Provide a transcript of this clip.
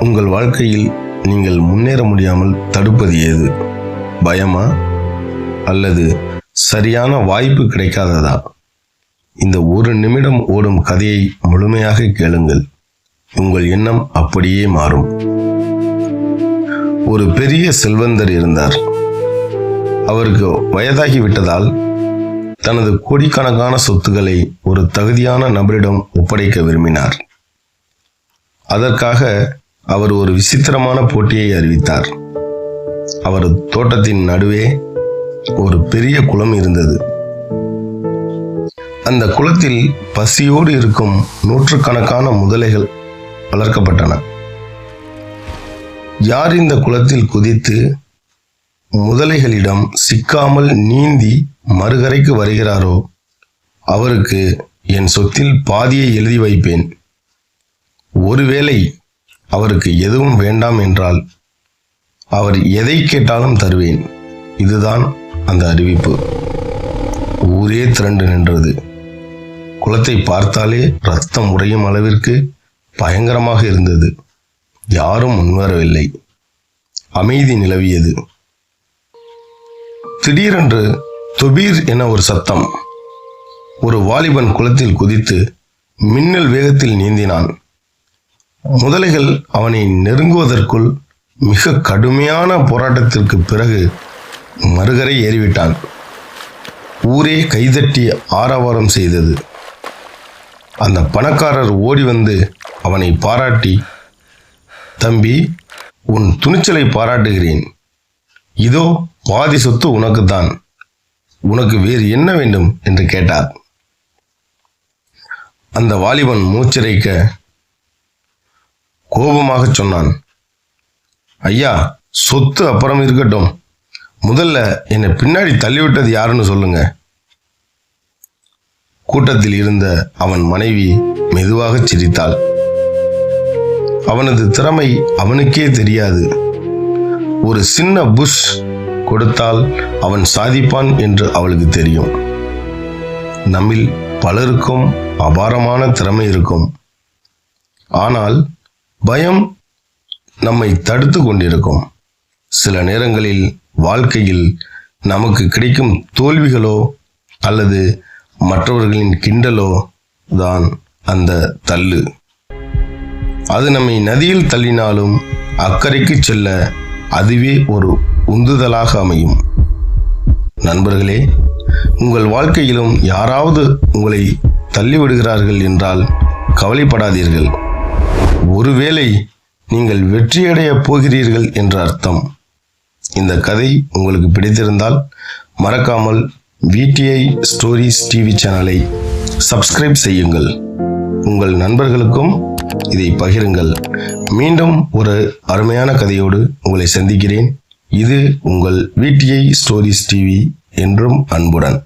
உங்கள் வாழ்க்கையில் நீங்கள் முன்னேற முடியாமல் தடுப்பது ஏது? பயமா அல்லது சரியான வாய்ப்பு கிடைக்காததா? இந்த ஒரு நிமிடம் ஓடும் கதையை முழுமையாக கேளுங்கள். உங்கள் எண்ணம் அப்படியே மாறும். ஒரு பெரிய செல்வந்தர் இருந்தார். அவருக்கு வயதாகிவிட்டதால் தனது கோடிக்கணக்கான சொத்துக்களை ஒரு தகுதியான நபரிடம் ஒப்படைக்க விரும்பினார். அதற்காக அவர் ஒரு விசித்திரமான போட்டியை அறிவித்தார். அவரது தோட்டத்தின் நடுவே ஒரு பெரிய குளம் இருந்தது. அந்த குளத்தில் பசியோடு இருக்கும் நூற்றுக்கணக்கான முதலைகள் வளர்க்கப்பட்டன. யார் இந்த குளத்தில் குதித்து முதலைகளிடம் சிக்காமல் நீந்தி மறுகரைக்கு வருகிறாரோ அவருக்கு என் சொத்தில் பாதியை எழுதி வைப்பேன். ஒருவேளை அவருக்கு எதுவும் வேண்டாம் என்றால் அவர் எதை கேட்டாலும் தருவேன். இதுதான் அந்த அறிவிப்பு. ஊரே திரண்டு நின்றது. குளத்தை பார்த்தாலே ரத்தம் உறையும் அளவிற்கு பயங்கரமாக இருந்தது. யாரும் முன்வரவில்லை. அமைதி நிலவியது. திடீரென்று தொபீர் என ஒரு சத்தம். ஒரு வாலிபன் குளத்தில் குதித்து மின்னல் வேகத்தில் நீந்தினான். முதலைகள் அவனை நெருங்குவதற்குள் மிக கடுமையான போராட்டத்திற்கு பிறகு மறுகரை ஏறிவிட்டான். ஊரே கைதட்டி ஆரவாரம் செய்தது. அந்த பணக்காரர் ஓடி வந்து அவனை பாராட்டி, தம்பி, உன் துணிச்சலை பாராட்டுகிறேன். இதோ பாதி சொத்து உனக்குத்தான். உனக்கு வேறு என்ன வேண்டும் என்று கேட்டார். அந்த வாலிபன் மூச்சிறைக்க கோபமாக சொன்னான், ஐயா, சொத்து அப்புறம் இருக்கட்டும், முதல்ல என்னை பின்னாடி தள்ளிவிட்டது யாருன்னு சொல்லுங்க. கூட்டத்தில் இருந்த அவன் மனைவி மெதுவாக சிரித்தாள். அவனது திறமை அவனுக்கே தெரியாது. ஒரு சின்ன புஷ் கொடுத்தால் அவன் சாதிப்பான் என்று அவளுக்கு தெரியும். நம்மில் பலருக்கும் அபாரமான திறமை இருக்கும். ஆனால் பயம் நம்மை தடுத்து கொண்டிருக்கும். சில நேரங்களில் வாழ்க்கையில் நமக்கு கிடைக்கும் தோல்விகளோ அல்லது மற்றவர்களின் கிண்டலோ தான் அந்த தள்ளு. அது நம்மை நதியில் தள்ளினாலும் அக்கறைக்கு செல்ல அதுவே ஒரு உந்துதலாக அமையும். நண்பர்களே, உங்கள் வாழ்க்கையிலும் யாராவது உங்களை தள்ளிவிடுகிறார்கள் என்றால் கவலைப்படாதீர்கள். ஒருவேளை நீங்கள் வெற்றியடைய போகிறீர்கள் என்ற அர்த்தம். இந்த கதை உங்களுக்கு பிடித்திருந்தால் மறக்காமல் VTI ஸ்டோரிஸ் டிவி சேனலை சப்ஸ்கிரைப் செய்யுங்கள். உங்கள் நண்பர்களுக்கும் இதை பகிருங்கள். மீண்டும் ஒரு அருமையான கதையோடு உங்களை சந்திக்கிறேன். இது உங்கள் VTI ஸ்டோரிஸ் டிவி, என்றும் அன்புடன்.